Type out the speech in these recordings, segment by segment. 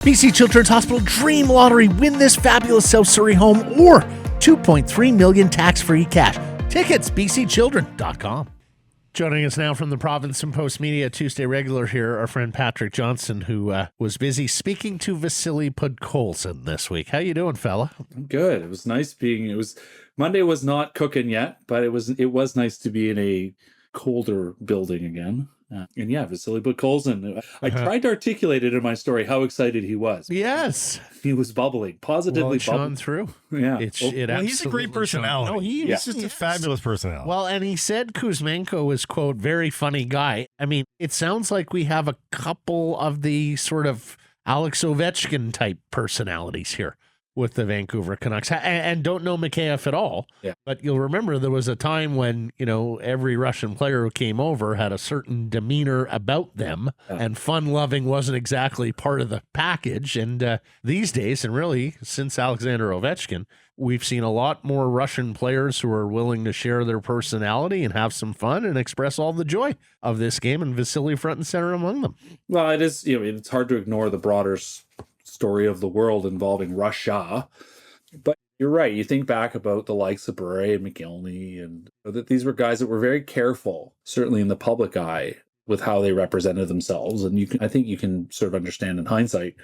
BC Children's Hospital Dream Lottery. Win this fabulous South Surrey home or $2.3 million tax-free cash. Tickets, bcchildren.com. Joining us now from the Province and Post Media Tuesday regular here, our friend Patrick Johnston, who was busy speaking to Vasily Podkolzin this week. How you doing, fella? I'm good. It was nice Monday was not cooking yet, but it was nice to be in a colder building again. And yeah, Vasily Podkolzin. I tried to articulate it in my story how excited he was. Yes. He was bubbling, positively shone through. Yeah. He's a great personality. No, he's just a fabulous personality. Well, and he said Kuzmenko is, quote, very funny guy. I mean, it sounds like we have a couple of the sort of Alex Ovechkin type personalities here with the Vancouver Canucks, and don't know Mikheyev at all. Yeah. But you'll remember there was a time when, every Russian player who came over had a certain demeanor about them, and fun-loving wasn't exactly part of the package. And these days, and really since Alexander Ovechkin, we've seen a lot more Russian players who are willing to share their personality and have some fun and express all the joy of this game, and Vasily front and center among them. Well, it is, it's hard to ignore the broader story of the world involving Russia. But you're right. You think back about the likes of Bure and McGillney, and that these were guys that were very careful, certainly in the public eye, with how they represented themselves. And I think you can sort of understand in hindsight,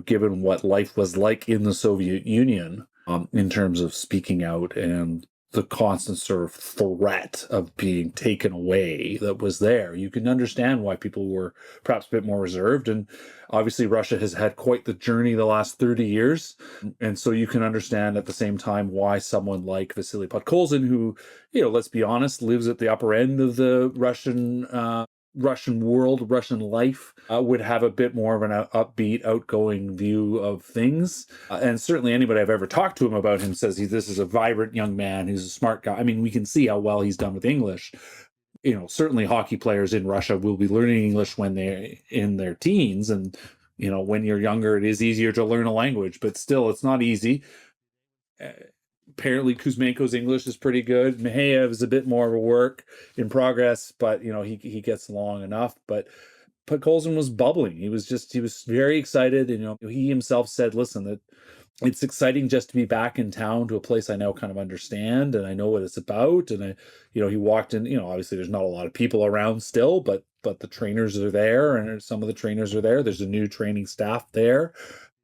given what life was like in the Soviet Union, in terms of speaking out and the constant sort of threat of being taken away that was there. You can understand why people were perhaps a bit more reserved. And obviously Russia has had quite the journey the last 30 years. And so you can understand at the same time why someone like Vasily Podkolzin, who, let's be honest, lives at the upper end of the Russian world, Russian life, would have a bit more of an upbeat, outgoing view of things. And certainly anybody I've ever talked to him about him says this is a vibrant young man. He's a smart guy. I mean, we can see how well he's done with English. Certainly hockey players in Russia will be learning English when they're in their teens. And, when you're younger, it is easier to learn a language, but still, it's not easy. Apparently Kuzmenko's English is pretty good. Mikheyev is a bit more of a work in progress, but he gets along enough. But Podkolzin was bubbling. He was very excited. And he himself said, listen, that it's exciting just to be back in town to a place I now kind of understand and I know what it's about. And he walked in, obviously there's not a lot of people around still, but the trainers are there and some of the trainers are there. There's a new training staff there.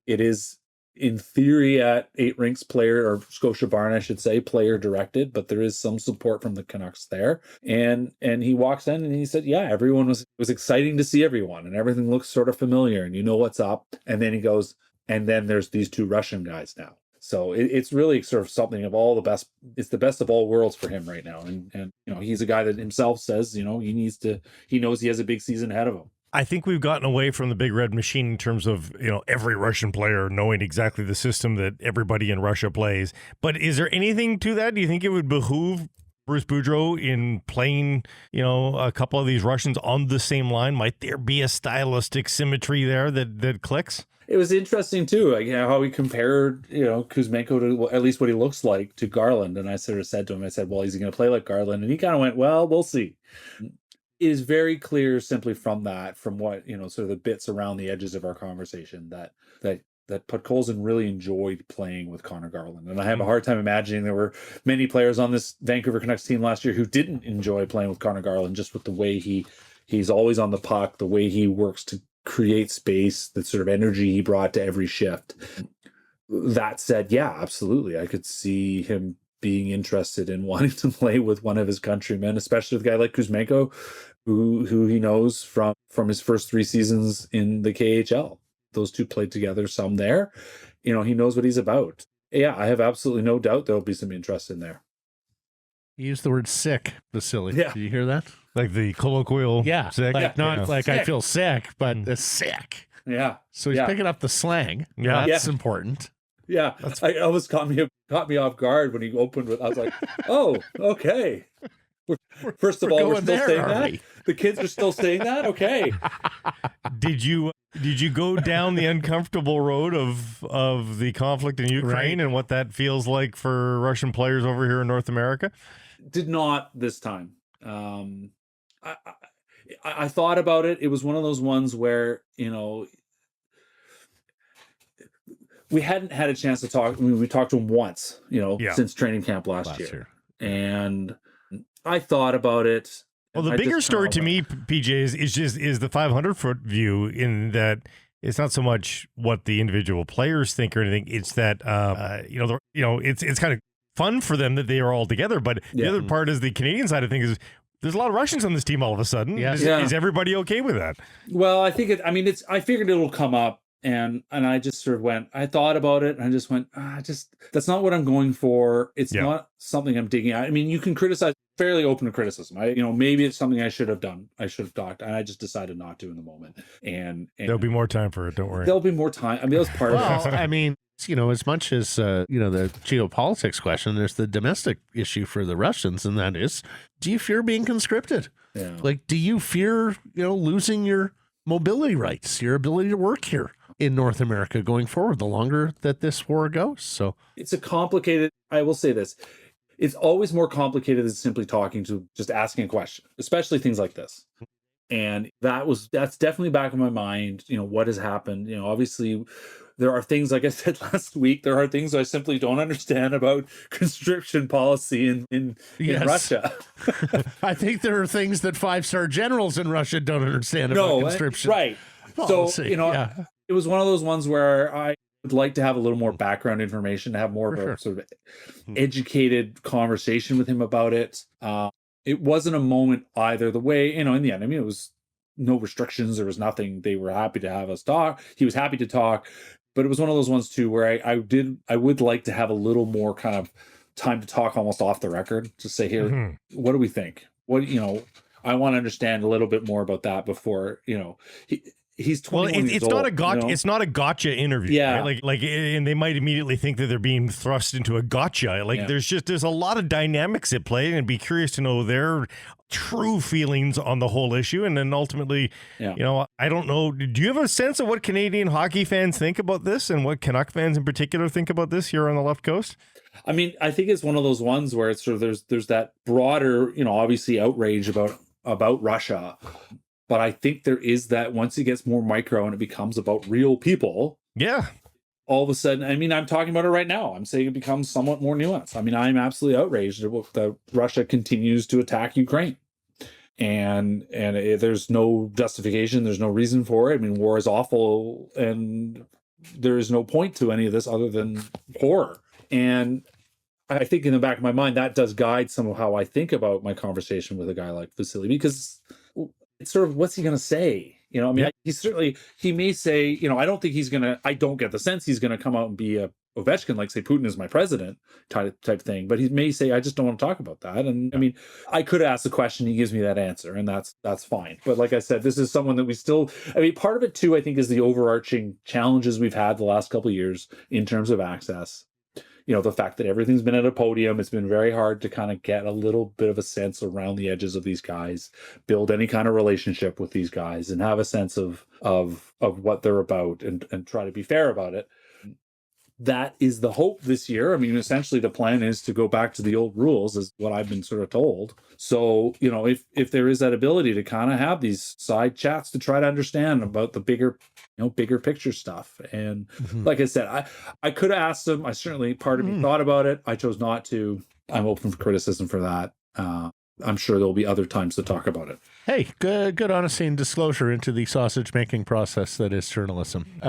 It is, in theory, at 8 Rinks player, or Scotia Barn, I should say, player directed, but there is some support from the Canucks there. And he walks in and he said, yeah, everyone was exciting to see everyone and everything looks sort of familiar and you know what's up. And then he goes, and then there's these 2 Russian guys now. So it's really sort of something of all the best. It's the best of all worlds for him right now. And he's a guy that himself says, he knows he has a big season ahead of him. I think we've gotten away from the big red machine in terms of, every Russian player knowing exactly the system that everybody in Russia plays. But is there anything to that? Do you think it would behoove Bruce Boudreau in playing, a couple of these Russians on the same line? Might there be a stylistic symmetry there that clicks? It was interesting, too, how he compared, Kuzmenko to at least what he looks like to Garland. And I sort of said to him, well, is he going to play like Garland? And he kind of went, well, we'll see. It is very clear simply from what, sort of the bits around the edges of our conversation that Podkolzin really enjoyed playing with Connor Garland. And I have a hard time imagining there were many players on this Vancouver Canucks team last year who didn't enjoy playing with Connor Garland, just with the way he's always on the puck, the way he works to create space, the sort of energy he brought to every shift. That said, yeah, absolutely. I could see him being interested in wanting to play with one of his countrymen, especially with a guy like Kuzmenko, who he knows from his first 3 seasons in the KHL. Those 2 played together some there. He knows what he's about. Yeah, I have absolutely no doubt there'll be some interest in there. You used the word sick, Vasily. Yeah. Did you hear that? Like the colloquial sick? Not like sick. I feel sick, but the sick. Yeah. So he's picking up the slang. Yeah. That's important. Yeah, I almost caught me off guard when he opened with. I was like, "Oh, okay." First of all, we're still saying that. The kids are still saying that. Okay. Did you go down the uncomfortable road of the conflict in Ukraine and what that feels like for Russian players over here in North America? Did not this time. I thought about it. It was one of those ones where we hadn't had a chance to talk. I mean, we talked to him once, since training camp last year. And I thought about it. Well, the bigger story to me, PJ, is the 500-foot view, in that it's not so much what the individual players think or anything. It's that it's kind of fun for them that they are all together. But the other part is the Canadian side of things is there's a lot of Russians on this team all of a sudden. Yes. Is everybody okay with that? Well, I think I figured it'll come up. And I just sort of went, I thought about it, and I just went, that's not what I'm going for. It's not something I'm digging at. I mean, you can criticize, fairly open to criticism. Maybe it's something I should have done. I should have talked, and I just decided not to in the moment. And there'll be more time for it. Don't worry. There'll be more time. I mean, that was part of it. I mean, as much as, the geopolitics question, there's the domestic issue for the Russians, and that is, do you fear being conscripted? Yeah. Like, do you fear, losing your mobility rights, your ability to work here in North America going forward, the longer that this war goes? So it's I will say this, it's always more complicated than simply just asking a question, especially things like this. And that's definitely back in my mind, what has happened. Obviously there are things, like I said last week, there are things I simply don't understand about conscription policy in Russia. I think there are things that 5-star generals in Russia don't understand about conscription. Right. Policy. So, it was one of those ones where I would like to have a little more background information, to have more of a sort of educated conversation with him about it. It wasn't a moment either the way, in the end, it was no restrictions. There was nothing. They were happy to have us talk. He was happy to talk, but it was one of those ones too, where I would like to have a little more kind of time to talk almost off the record, to say, here, what do we think? I want to understand a little bit more about that before, he's 21 years old. It's not a gotcha interview. Yeah. Right? And they might immediately think that they're being thrust into a gotcha. There's a lot of dynamics at play, and be curious to know their true feelings on the whole issue. And then ultimately, I don't know. Do you have a sense of what Canadian hockey fans think about this, and what Canuck fans in particular think about this here on the left coast? I mean, I think it's one of those ones where it's sort of, there's that broader, obviously outrage about Russia. But I think there is that, once it gets more micro and it becomes about real people. Yeah. All of a sudden, I'm talking about it right now. I'm saying it becomes somewhat more nuanced. I'm absolutely outraged that Russia continues to attack Ukraine. And there's no justification. There's no reason for it. War is awful, and there is no point to any of this other than horror. And I think in the back of my mind, that does guide some of how I think about my conversation with a guy like Vasily, because it's sort of, what's he going to say? He may say, I don't get the sense he's going to come out and be a Ovechkin, like say Putin is my president type thing. But he may say, I just don't want to talk about that. And I could ask the question, he gives me that answer, and that's fine. But like I said, this is someone that we still, part of it too, I think, is the overarching challenges we've had the last couple of years in terms of access. The fact that everything's been at a podium, it's been very hard to kind of get a little bit of a sense around the edges of these guys, build any kind of relationship with these guys, and have a sense of what they're about, and try to be fair about it. That is the hope this year. Essentially the plan is to go back to the old rules, is what I've been sort of told. So, if there is that ability to kind of have these side chats to try to understand about the bigger picture stuff. And like I said, I could have asked him. I certainly, part of me thought about it. I chose not to. I'm open for criticism for that. I'm sure there'll be other times to talk about it. Hey, good honesty and disclosure into the sausage making process that is journalism.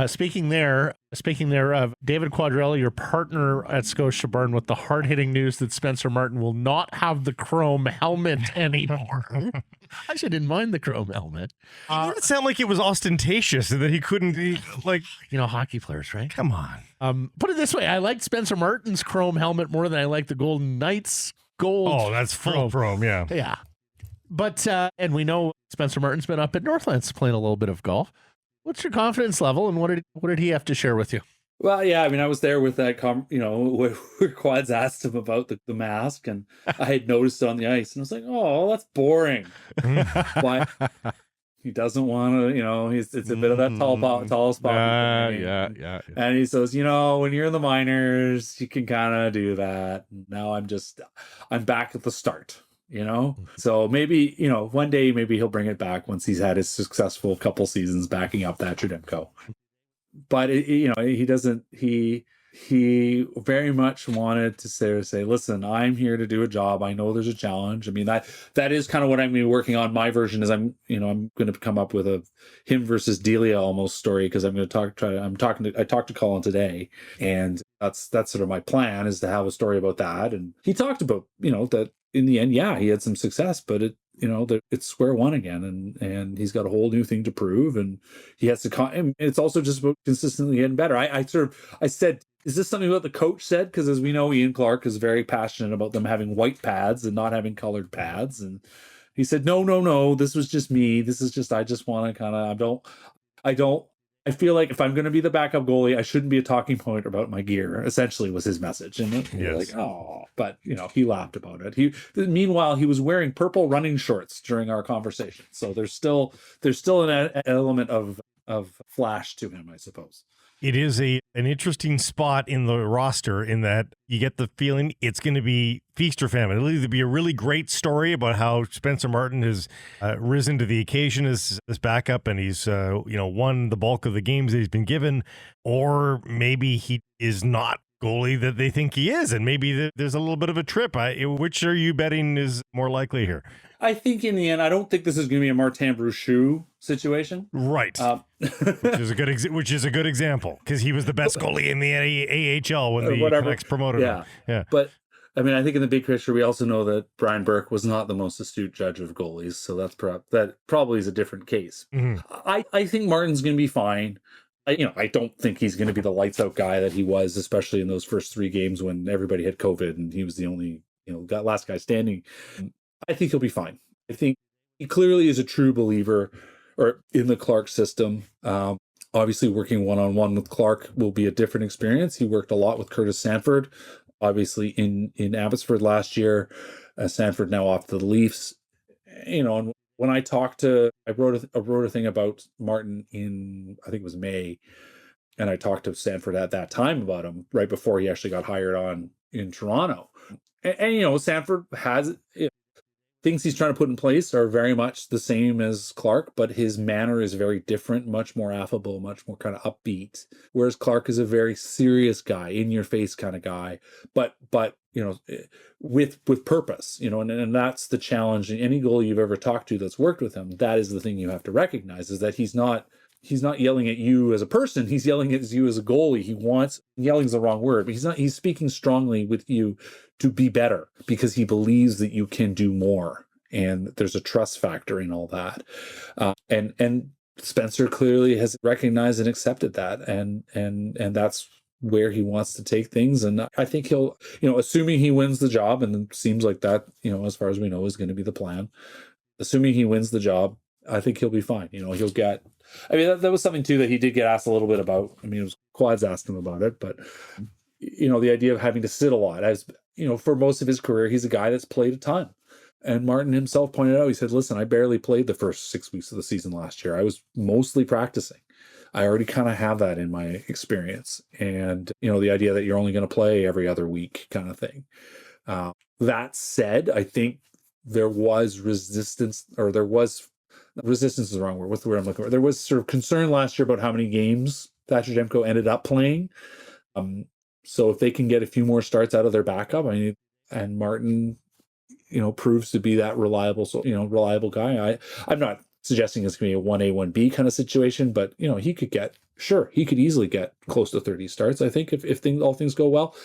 Speaking thereof, David Quadrelli, your partner at Scotia Barn, with the hard-hitting news that Spencer Martin will not have the chrome helmet anymore. I actually didn't mind the chrome helmet. It didn't sound like it was ostentatious and that he couldn't be hockey players, right? Come on. Put it this way, I liked Spencer Martin's chrome helmet more than I liked the Golden Knights gold. Oh, that's full chrome, yeah. Yeah. But, and we know Spencer Martin's been up at Northlands playing a little bit of golf. What's your confidence level, and what did he have to share with you? Well, yeah, I was there with that, where Quads asked him about the mask, and I had noticed it on the ice, and I was like, oh, that's boring. Why? He doesn't want to, it's a bit of that tall spot. Yeah. And he says, when you're in the minors, you can kind of do that. Now I'm back at the start. So maybe, one day maybe he'll bring it back once he's had his successful couple seasons backing up that Demko. but he doesn't. He very much wanted to say, listen, I'm here to do a job. I know there's a challenge. I mean, that is kind of what I'm working on. My version is I'm going to come up with a him versus Delia almost story, because I'm going to I talked to Colin today, and that's sort of my plan, is to have a story about that. And he talked about, that in the end, yeah, he had some success, but it's square one again, and he's got a whole new thing to prove, and he has to. And it's also just about consistently getting better. I said, is this something about the coach said? Because as we know, Ian Clarke is very passionate about them having white pads and not having colored pads, and he said, no, this was just me. This is just, I just want to kind of, I feel like if I'm going to be the backup goalie, I shouldn't be a talking point about my gear, essentially was his message. And yes. But he laughed about it. Meanwhile, he was wearing purple running shorts during our conversation. So there's still an element of flash to him, I suppose. It is an interesting spot in the roster, in that you get the feeling it's going to be feast or famine. It'll either be a really great story about how Spencer Martin has risen to the occasion as backup, and he's won the bulk of the games that he's been given, or maybe he is not goalie that they think he is, and maybe there's a little bit of a trip. Which are you betting is more likely here? I think in the end, I don't think this is going to be a Martin Brochu situation. Right. Which is a good example, because he was the best goalie in the AHL when the Canucks promoted him. Yeah. But I mean, I think in the big picture, we also know that Brian Burke was not the most astute judge of goalies, so that probably is a different case. Mm-hmm. I think Martin's going to be fine. I don't think he's going to be the lights out guy that he was, especially in those first 3 games when everybody had COVID and he was the only last guy standing. I think he'll be fine. I think he clearly is a true believer, or in the Clarke system. Obviously, working one-on-one with Clarke will be a different experience. He worked a lot with Curtis Sanford, obviously in Abbotsford last year. Sanford now off to the Leafs. And when I wrote a thing about Martin in, I think it was May, and I talked to Sanford at that time about him right before he actually got hired on in Toronto. And Sanford has things he's trying to put in place are very much the same as Clarke, but his manner is very different, much more affable, much more kind of upbeat. Whereas Clarke is a very serious guy, in your face kind of guy, but with purpose, and that's the challenge. In any goalie you've ever talked to that's worked with him, that is the thing you have to recognize, is that he's not yelling at you as a person. He's yelling at you as a goalie. Yelling's the wrong word, but he's speaking strongly with you to be better, because he believes that you can do more. And there's a trust factor in all that. And Spencer clearly has recognized and accepted that. And that's where he wants to take things. And I think he'll, assuming he wins the job, and it seems like that, as far as we know, is going to be the plan. Assuming he wins the job, I think he'll be fine. He'll get, that was something too that he did get asked a little bit about. It was Quads asked him about it, but the idea of having to sit a lot, as for most of his career, he's a guy that's played a ton. And Martin himself pointed out, he said, listen, I barely played the first 6 weeks of the season last year. I was mostly practicing. I already kind of have that in my experience. And, the idea that you're only going to play every other week kind of thing. That said, I think there was resistance is the wrong word. What's the word I'm looking for? There was sort of concern last year about how many games Thatcher Demko ended up playing. So if they can get a few more starts out of their backup, and Martin, proves to be that reliable guy. I'm not suggesting it's going to be a 1A, 1B kind of situation, but he could easily get close to 30 starts. I think if all things go well,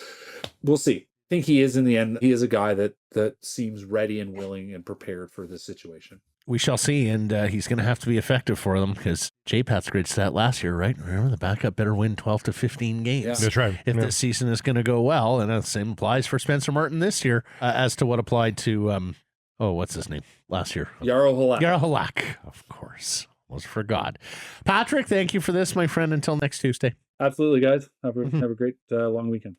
we'll see. I think he is, in the end, he is a guy that seems ready and willing and prepared for this situation. We shall see, and he's going to have to be effective for them, because J-Pat's great stat last year, right? Remember, the backup better win 12 to 15 games. Yeah. That's right. If this season is going to go well, and the same applies for Spencer Martin this year, as to what applied to, what's his name last year? Jaro Halak, of course. Almost forgot. Patrick, thank you for this, my friend. Until next Tuesday. Absolutely, guys. Have a great long weekend.